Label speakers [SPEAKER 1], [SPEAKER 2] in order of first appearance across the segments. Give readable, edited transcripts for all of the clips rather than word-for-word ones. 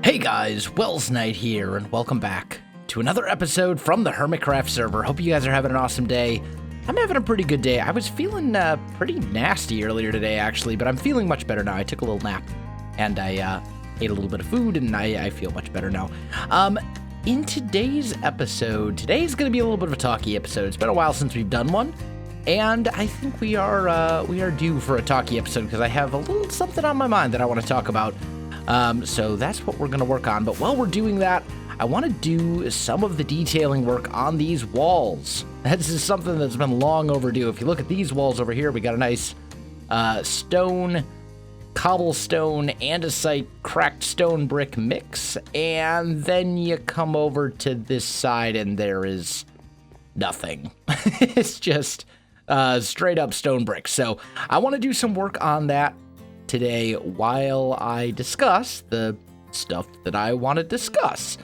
[SPEAKER 1] Hey guys, Welsknight here, and welcome back to another episode from the Hermitcraft server. Hope you guys are having an awesome day. I'm having a pretty good day. I was feeling pretty nasty earlier today, actually, but I'm feeling much better now. I took a little nap, and I ate a little bit of food, and I feel much better now. In today's episode, today's going to be a little bit of a talky episode. It's been a while since we've done one, and I think we are due for a talky episode because I have a little something on my mind that I want to talk about. So that's what we're going to work on. But while we're doing that, I want to do some of the detailing work on these walls. This is something that's been long overdue. If you look at these walls over here, we got a nice stone, cobblestone, andesite, cracked stone brick mix. And then you come over to this side and there is nothing. It's just straight up stone brick. So I want to do some work on that today while I discuss the stuff that I want to discuss.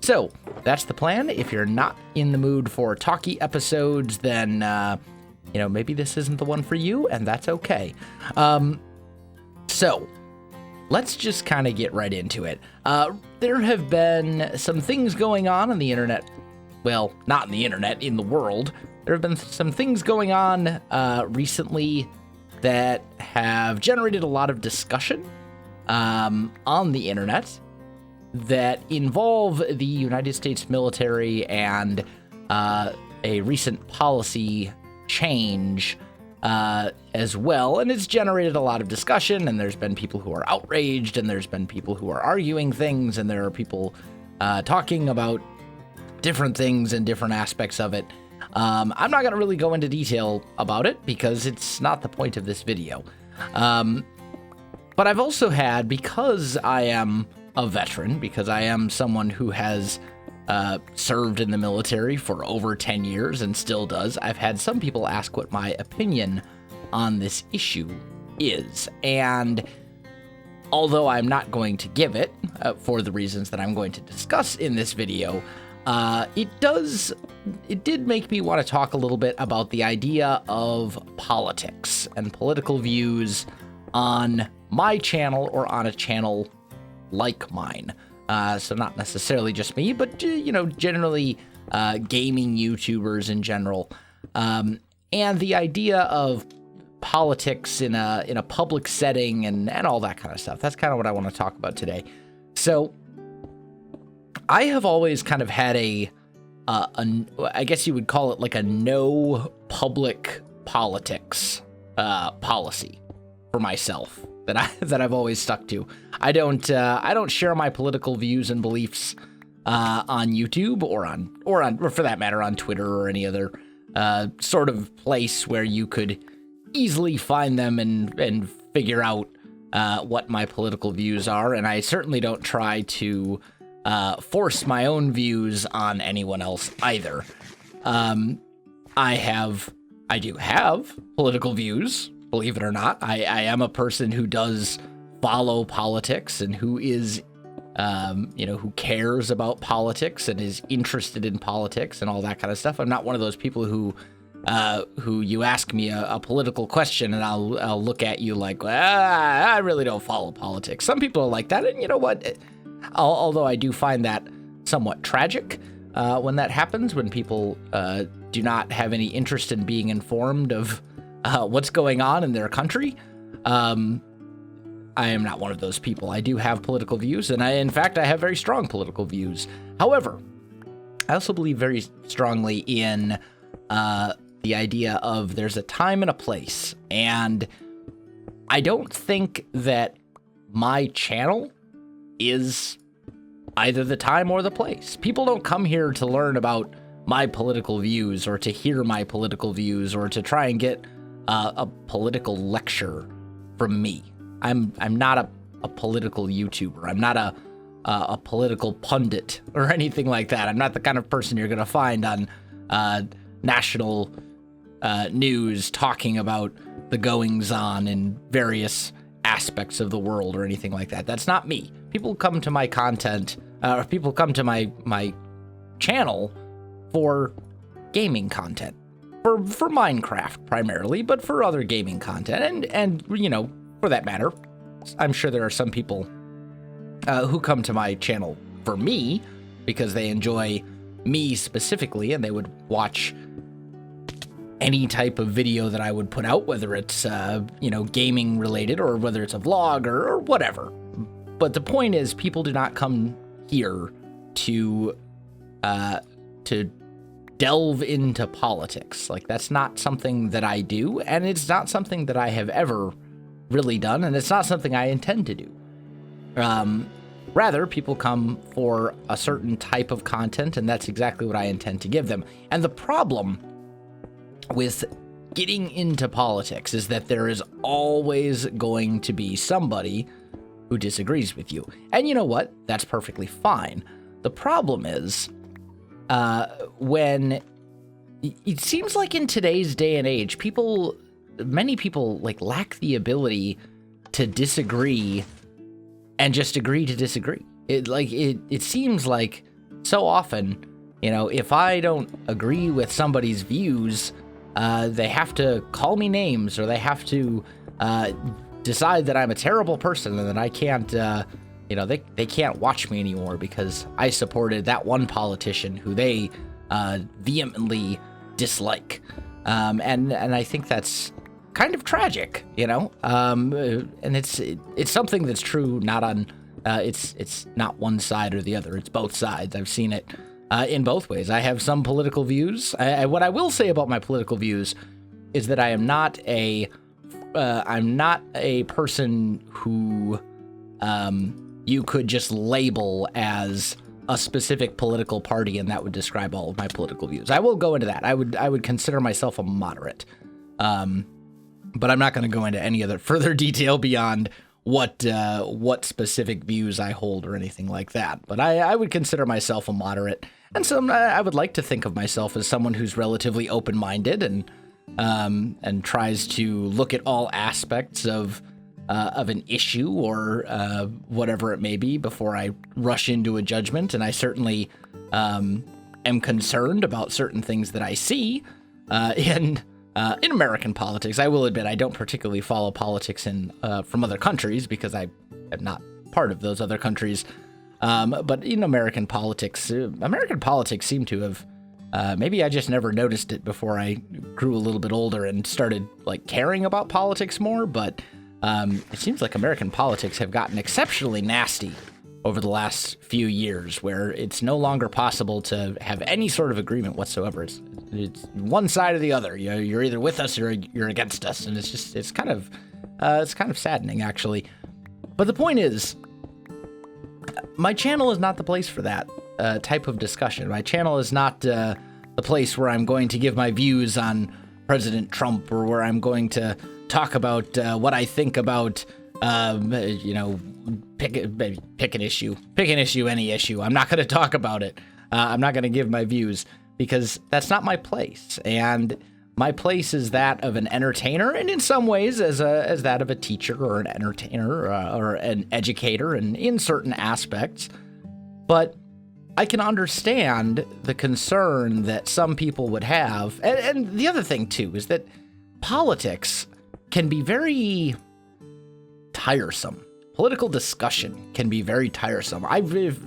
[SPEAKER 1] So that's the plan. If you're not in the mood for talky episodes, then maybe this isn't the one for you, and that's okay. So let's just kind of get right into it. There have been some things going on the internet. Well, not in the internet, in the world. There have been some things going on recently that have generated a lot of discussion on the internet that involve the United States military and a recent policy change as well. And it's generated a lot of discussion, and there's been people who are outraged, and there's been people who are arguing things, and there are people talking about different things and different aspects of it. I'm not going to really go into detail about it because it's not the point of this video. But I've also had, because I am a veteran, because I am someone who has served in the military for over 10 years and still does, I've had some people ask what my opinion on this issue is. And although I'm not going to give it for the reasons that I'm going to discuss in this video, it did make me want to talk a little bit about the idea of politics and political views on my channel or on a channel like mine. So not necessarily just me, but, generally gaming YouTubers in general. And the idea of politics in a public setting and all that kind of stuff. That's kind of what I want to talk about today. So I have always kind of had I guess you would call it like a no public politics policy for myself that I've always stuck to. I don't share my political views and beliefs on YouTube or for that matter on Twitter or any other sort of place where you could easily find them and figure out what my political views are. And I certainly don't try to force my own views on anyone else either. I do have political views, believe it or not. I am a person who does follow politics and who is, who cares about politics and is interested in politics and all that kind of stuff. I'm not one of those people who you ask me a political question and I'll look at you like, I really don't follow politics. Some people are like that, and you know what? Although I do find that somewhat tragic when that happens, when people do not have any interest in being informed of what's going on in their country. I am not one of those people. I do have political views, and in fact, I have very strong political views. However, I also believe very strongly in the idea of there's a time and a place, and I don't think that my channel is either the time or the place. People don't come here to learn about my political views or to hear my political views or to try and get a political lecture from me. I'm not a political YouTuber. I'm not a political pundit or anything like that. I'm not the kind of person you're going to find on national news talking about the goings-on in various aspects of the world or anything like that. That's not me. People come to my content, or people come to my channel for gaming content, for Minecraft primarily, but for other gaming content, and for that matter, I'm sure there are some people who come to my channel for me because they enjoy me specifically, and they would watch any type of video that I would put out, whether it's, gaming related or whether it's a vlog or whatever. But the point is, people do not come here to delve into politics. Like, that's not something that I do, and it's not something that I have ever really done, and it's not something I intend to do. Rather, people come for a certain type of content, and that's exactly what I intend to give them. And the problem with getting into politics is that there is always going to be somebody who disagrees with you. And you know what? That's perfectly fine. The problem is, when it seems like in today's day and age, many people like lack the ability to disagree and just agree to disagree. It seems like so often, if I don't agree with somebody's views, they have to call me names, or they have to decide that I'm a terrible person and that I can't, they can't watch me anymore because I supported that one politician who they vehemently dislike. And I think that's kind of tragic, and it's something that's true not on, it's not one side or the other, it's both sides. I've seen it in both ways. I have some political views. What I will say about my political views is that I'm not a person who you could just label as a specific political party, and that would describe all of my political views. I will go into that. I would consider myself a moderate, but I'm not going to go into any other further detail beyond what specific views I hold or anything like that. But I would consider myself a moderate, and so I would like to think of myself as someone who's relatively open-minded and tries to look at all aspects of an issue or whatever it may be before I rush into a judgment. And I certainly am concerned about certain things that I see in American politics. I will admit I don't particularly follow politics from other countries because I am not part of those other countries. But in American politics seem to have, maybe I just never noticed it before I grew a little bit older and started caring about politics more. But it seems like American politics have gotten exceptionally nasty over the last few years, where it's no longer possible to have any sort of agreement whatsoever. It's one side or the other. You're either with us or you're against us, and it's kind of saddening, actually. But the point is, my channel is not the place for that type of discussion. My channel is not the place where I'm going to give my views on President Trump, or where I'm going to talk about what I think about, pick an issue, any issue. I'm not going to talk about it. I'm not going to give my views because that's not my place. And my place is that of an entertainer, and in some ways as that of a teacher or an entertainer or an educator, and in certain aspects. But I can understand the concern that some people would have. And the other thing, too, is that politics can be very tiresome. Political discussion can be very tiresome.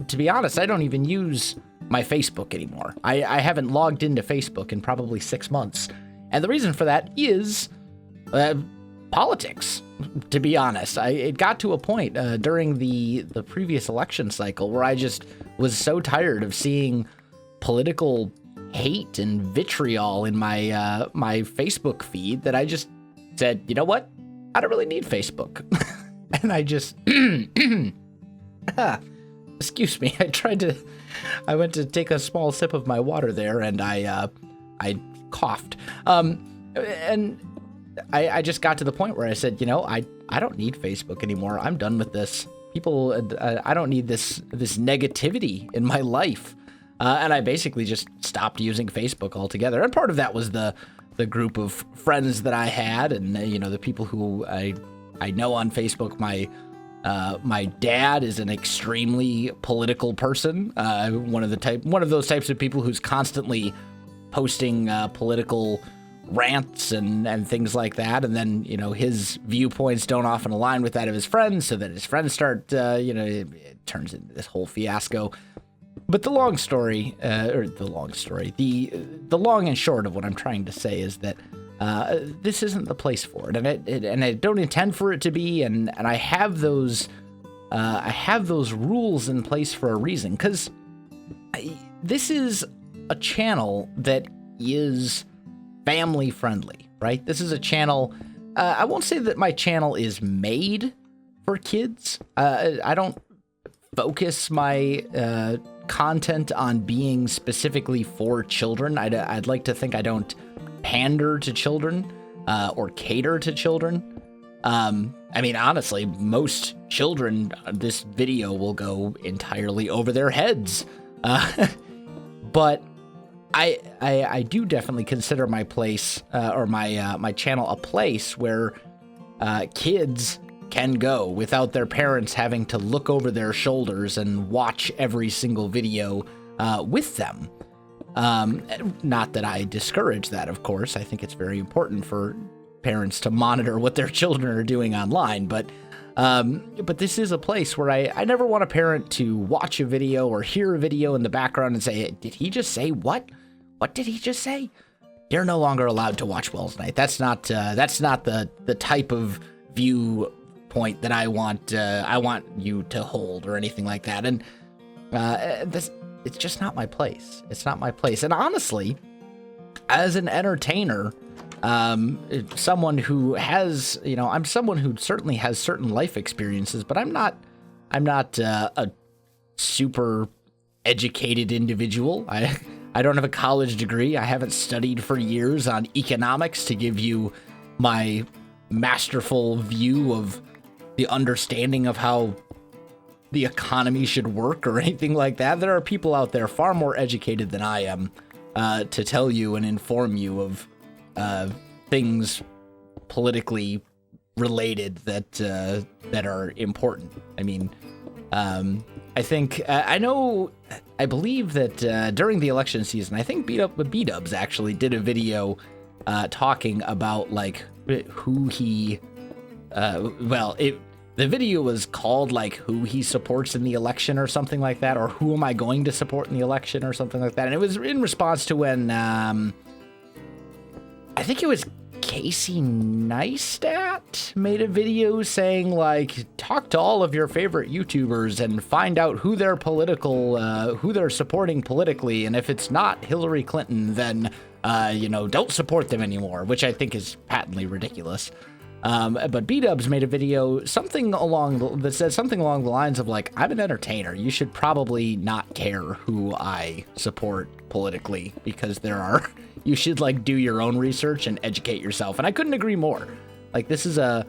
[SPEAKER 1] To be honest, I don't even use my Facebook anymore. I haven't logged into Facebook in probably 6 months. And the reason for that is politics, to be honest. It got to a point during the previous election cycle where I just was so tired of seeing political hate and vitriol in my my Facebook feed that I just said, you know what? I don't really need Facebook. And I just, excuse me, I went to take a small sip of my water there, and I coughed. And I just got to the point where I said, I don't need Facebook anymore. I'm done with this. People, I don't need this negativity in my life. And I basically just stopped using Facebook altogether. And part of that was the group of friends that I had, and the people who I know on Facebook. My dad is an extremely political person. One of those types of people who's constantly posting political rants and things like that. And then, you know, his viewpoints don't often align with that of his friends. So then his friends start, you know, it turns into this whole fiasco. But the long and short of what I'm trying to say is that this isn't the place for it, and I don't intend for it to be, and I have those rules in place for a reason, because this is a channel that is family friendly, right? This is a channel. I won't say that my channel is made for kids. I don't focus my content on being specifically for children. I'd like to think I don't pander to children or cater to children. I mean, honestly, most children, this video will go entirely over their heads. But I do definitely consider my place or my channel a place where kids can go without their parents having to look over their shoulders and watch every single video with them. Not that I discourage that, of course. I think it's very important for parents to monitor what their children are doing online, but this is a place where I never want a parent to watch a video or hear a video in the background and say, did he just say what? What did he just say? You're no longer allowed to watch Welsknight. That's not the type of viewpoint that I want you to hold or anything like that. And it's just not my place. It's not my place. And honestly, as an entertainer, someone who has, you know, I'm someone who certainly has certain life experiences, but I'm not a super educated individual. I don't have a college degree. I haven't studied for years on economics to give you my masterful view of the understanding of how the economy should work or anything like that. There are people out there far more educated than I am to tell you and inform you of things politically related that are important. I mean, I think I believe that during the election season, I think B-Dubs actually did a video talking about like who he the video was called like who he supports in the election or something like that, or who am I going to support in the election or something like that. And it was in response to when I think it was Casey Neistat made a video saying like, talk to all of your favorite YouTubers and find out who they're who they're supporting politically. And if it's not Hillary Clinton, then, don't support them anymore, which I think is patently ridiculous. But B-Dubs made a video, that said something along the lines of like, I'm an entertainer. You should probably not care who I support politically, because you should like do your own research and educate yourself. And I couldn't agree more. Like, this is the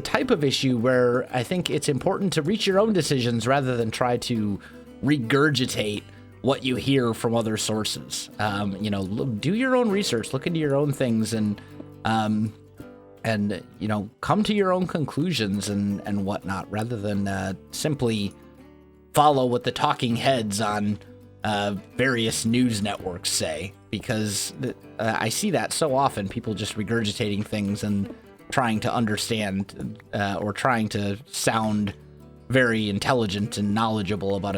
[SPEAKER 1] type of issue where I think it's important to reach your own decisions rather than try to regurgitate what you hear from other sources. Do your own research, look into your own things, and come to your own conclusions and whatnot, rather than simply follow what the talking heads on various news networks say, because I see that so often, people just regurgitating things and trying to understand or trying to sound very intelligent and knowledgeable about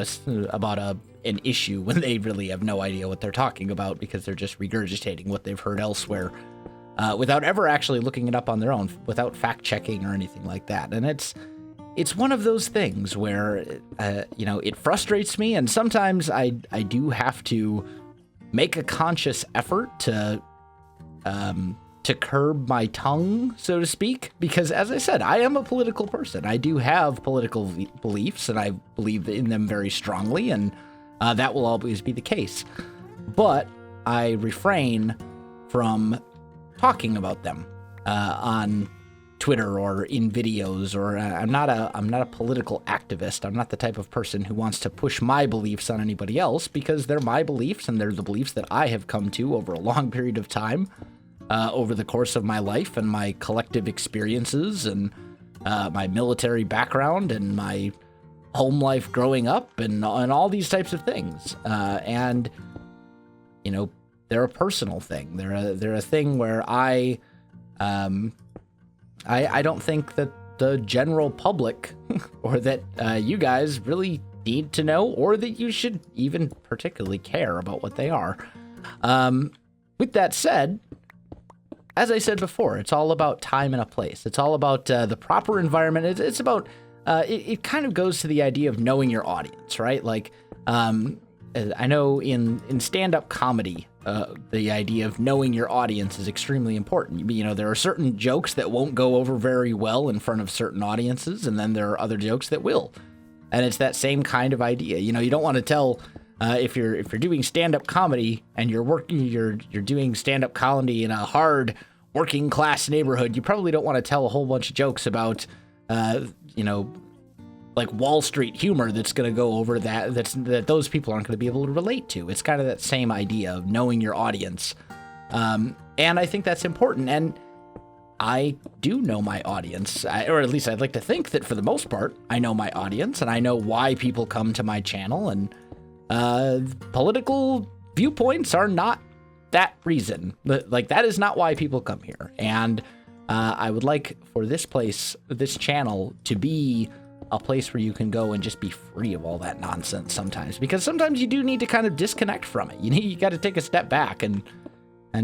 [SPEAKER 1] an issue when they really have no idea what they're talking about, because they're just regurgitating what they've heard elsewhere. Without ever actually looking it up on their own, without fact-checking or anything like that. And it's one of those things where, it frustrates me, and sometimes I do have to make a conscious effort to curb my tongue, so to speak, because, as I said, I am a political person. I do have political beliefs, and I believe in them very strongly, and that will always be the case. But I refrain from talking about them on Twitter or in videos, or I'm not a political activist. I'm not the type of person who wants to push my beliefs on anybody else, because they're my beliefs, and they're the beliefs that I have come to over a long period of time, over the course of my life and my collective experiences and my military background and my home life growing up and all these types of things. they're a personal thing. They're a thing where I don't think that the general public or that you guys really need to know, or that you should even particularly care about what they are. With that said, as I said before, it's all about time and a place. It's all about the proper environment. It's about, it kind of goes to the idea of knowing your audience, right? Like, I know in stand-up comedy, the idea of knowing your audience is extremely important. You know, there are certain jokes that won't go over very well in front of certain audiences, and then there are other jokes that will. And it's that same kind of idea. You know, you don't want to tell, if you're doing stand-up comedy and you're doing stand-up comedy in a hard working class neighborhood, you probably don't want to tell a whole bunch of jokes about, you know, like Wall Street humor that's going to go over that those people aren't going to be able to relate to. It's kind of that same idea of knowing your audience. And I think that's important. And I do know my audience, or at least I'd like to think that for the most part, I know my audience and I know why people come to my channel, and political viewpoints are not that reason. Like, that is not why people come here. And I would like for this channel to be a place where you can go and just be free of all that nonsense sometimes, because sometimes you do need to kind of disconnect from it. You got to take a step back and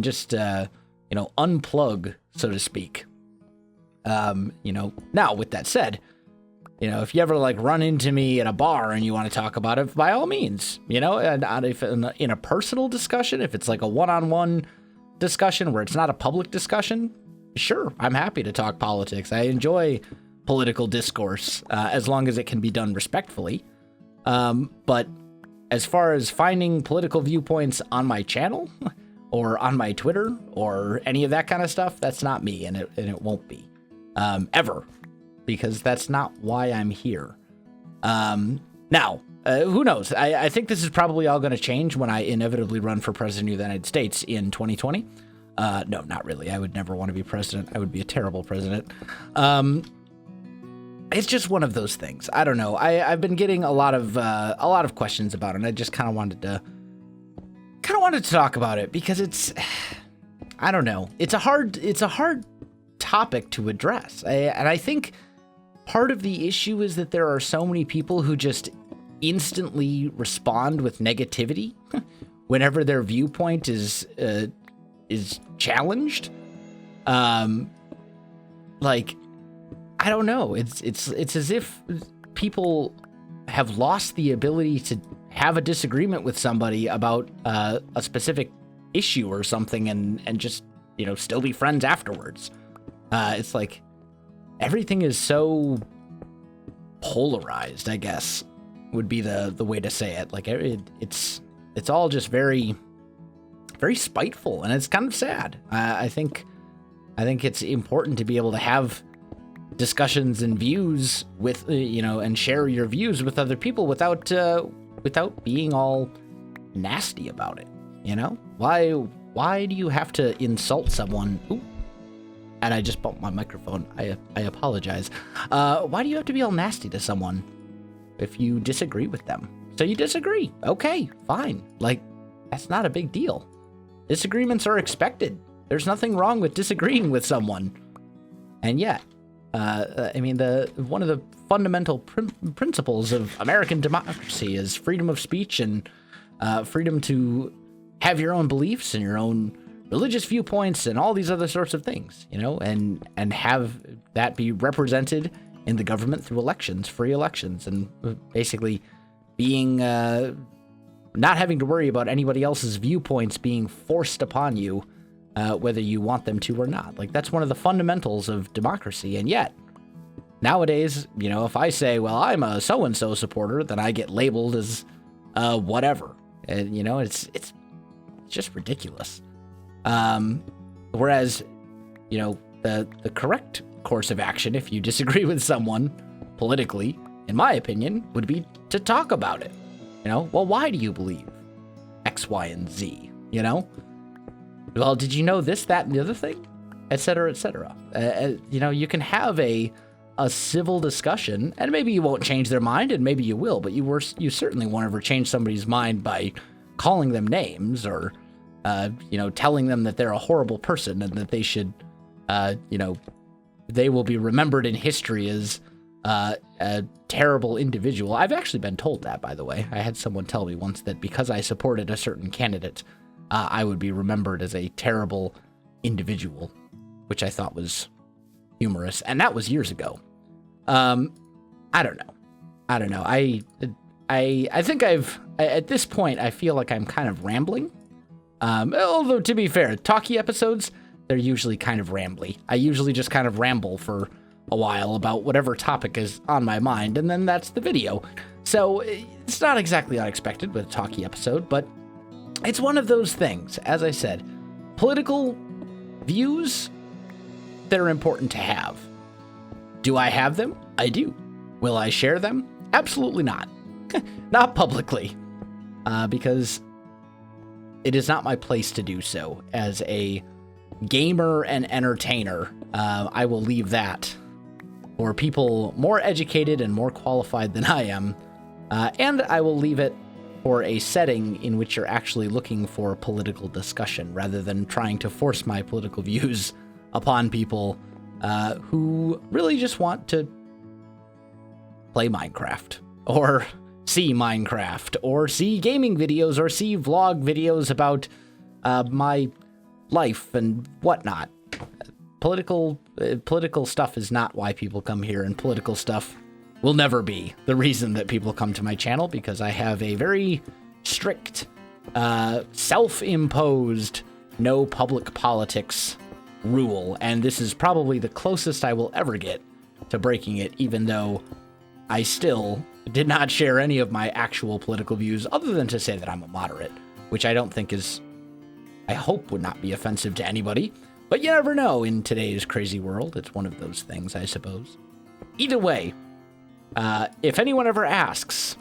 [SPEAKER 1] just, you know, unplug, so to speak. You know, now with that said, you know, if you ever like run into me at a bar and you want to talk about it, by all means, you know, and if in a personal discussion, if it's like a one-on-one discussion where it's not a public discussion, sure, I'm happy to talk politics. I enjoy political discourse, as long as it can be done respectfully. But as far as finding political viewpoints on my channel or on my Twitter or any of that kind of stuff, that's not me, and it won't be ever, because that's not why I'm here. Now, who knows? I think this is probably all going to change when I inevitably run for president of the United States in 2020. No, not really. I would never want to be president. I would be a terrible president. It's just one of those things. I don't know. I've been getting a lot of questions about it, and I just kind of wanted to talk about it because it's, I don't know. It's a hard topic to address. And I think part of the issue is that there are so many people who just instantly respond with negativity whenever their viewpoint is challenged. Like, I don't know. It's as if people have lost the ability to have a disagreement with somebody about a specific issue or something, and just, you know, still be friends afterwards. It's like everything is so polarized, I guess, would be the way to say it. Like, it's all just very, very spiteful, and it's kind of sad. I think it's important to be able to have discussions and views with, you know, and share your views with other people without being all nasty about it. You know, why do you have to insult someone? Ooh, and I just bumped my microphone. I apologize. Why do you have to be all nasty to someone if you disagree with them? So you disagree. Okay, fine. Like, that's not a big deal. Disagreements are expected. There's nothing wrong with disagreeing with someone. And yet, I mean, one of the fundamental principles of American democracy is freedom of speech and freedom to have your own beliefs and your own religious viewpoints and all these other sorts of things, you know, and have that be represented in the government through elections, free elections, and basically being not having to worry about anybody else's viewpoints being forced upon you, whether you want them to or not. Like, that's one of the fundamentals of democracy. And yet, nowadays, you know, if I say, well, I'm a so-and-so supporter, then I get labeled as whatever. And, you know, it's just ridiculous. Whereas, you know, the correct course of action, if you disagree with someone politically, in my opinion, would be to talk about it. You know, well, why do you believe X, Y, and Z? You know? Well, did you know this, that, and the other thing? Et cetera, et cetera. You know, you can have a civil discussion, and maybe you won't change their mind, and maybe you will, but you certainly won't ever change somebody's mind by calling them names or, telling them that they're a horrible person and that they should, they will be remembered in history as a terrible individual. I've actually been told that, by the way. I had someone tell me once that because I supported a certain candidate, I would be remembered as a terrible individual, which I thought was humorous, and that was years ago. I don't know. I think at this point, I feel like I'm kind of rambling. Although, to be fair, talkie episodes, they're usually kind of rambly. I usually just kind of ramble for a while about whatever topic is on my mind, and then that's the video. So it's not exactly unexpected with a talkie episode, but it's one of those things. As I said, political views, they're important to have. Do I have them? I do. Will I share them? Absolutely not. Not publicly. Because it is not my place to do so. As a gamer and entertainer, I will leave that for people more educated and more qualified than I am. And I will leave it for a setting in which you're actually looking for political discussion rather than trying to force my political views upon people who really just want to play Minecraft or see Minecraft or see gaming videos or see vlog videos about my life and whatnot. Political stuff is not why people come here, and political stuff will never be the reason that people come to my channel, because I have a very strict, self-imposed no public politics rule, and this is probably the closest I will ever get to breaking it, even though I still did not share any of my actual political views other than to say that I'm a moderate, which I don't think is, I hope would not be offensive to anybody, but you never know in today's crazy world. It's one of those things, I suppose. Either way, if anyone ever asks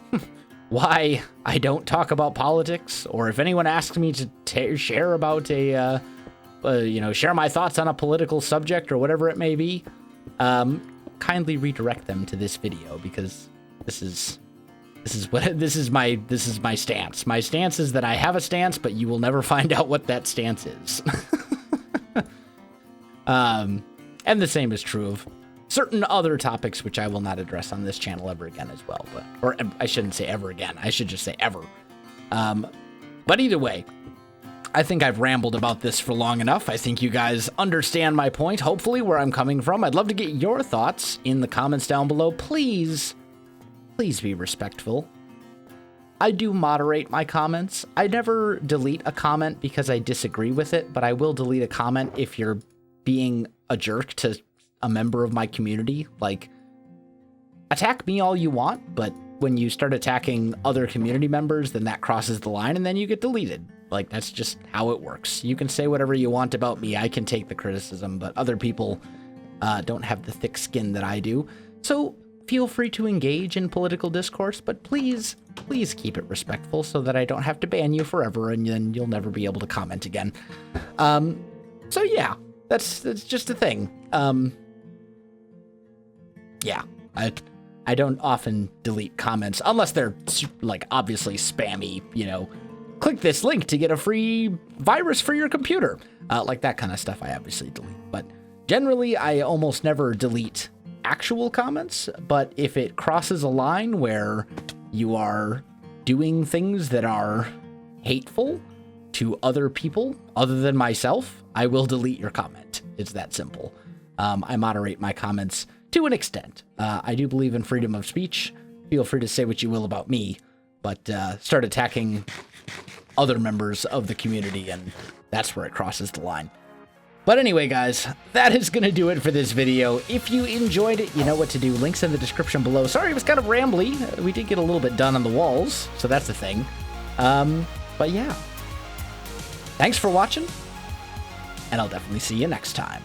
[SPEAKER 1] why I don't talk about politics, or if anyone asks me to share about share my thoughts on a political subject or whatever it may be, kindly redirect them to this video, because this is my stance. My stance is that I have a stance, but you will never find out what that stance is. And the same is true of certain other topics, which I will not address on this channel ever again as well. Or I shouldn't say ever again. I should just say ever. But either way, I think I've rambled about this for long enough. I think you guys understand my point, hopefully, where I'm coming from. I'd love to get your thoughts in the comments down below. Please be respectful. I do moderate my comments. I never delete a comment because I disagree with it, but I will delete a comment if you're being a jerk to a member of my community. Like, attack me all you want, but when you start attacking other community members, then that crosses the line and then you get deleted. Like, that's just how it works. You can say whatever you want about me. I can take the criticism, but other people don't have the thick skin that I do. So feel free to engage in political discourse, but please keep it respectful so that I don't have to ban you forever and then you'll never be able to comment again. So yeah, that's just a thing. Yeah, I don't often delete comments unless they're like obviously spammy, click this link to get a free virus for your computer. Like that kind of stuff I obviously delete. But generally, I almost never delete actual comments. But if it crosses a line where you are doing things that are hateful to other people other than myself, I will delete your comment. It's that simple. I moderate my comments to an extent. I do believe in freedom of speech. Feel free to say what you will about me, but start attacking other members of the community, and that's where it crosses the line. But anyway, guys, that is going to do it for this video. If you enjoyed it, you know what to do. Links in the description below. Sorry, it was kind of rambly. We did get a little bit done on the walls, so that's the thing. But yeah. Thanks for watching, and I'll definitely see you next time.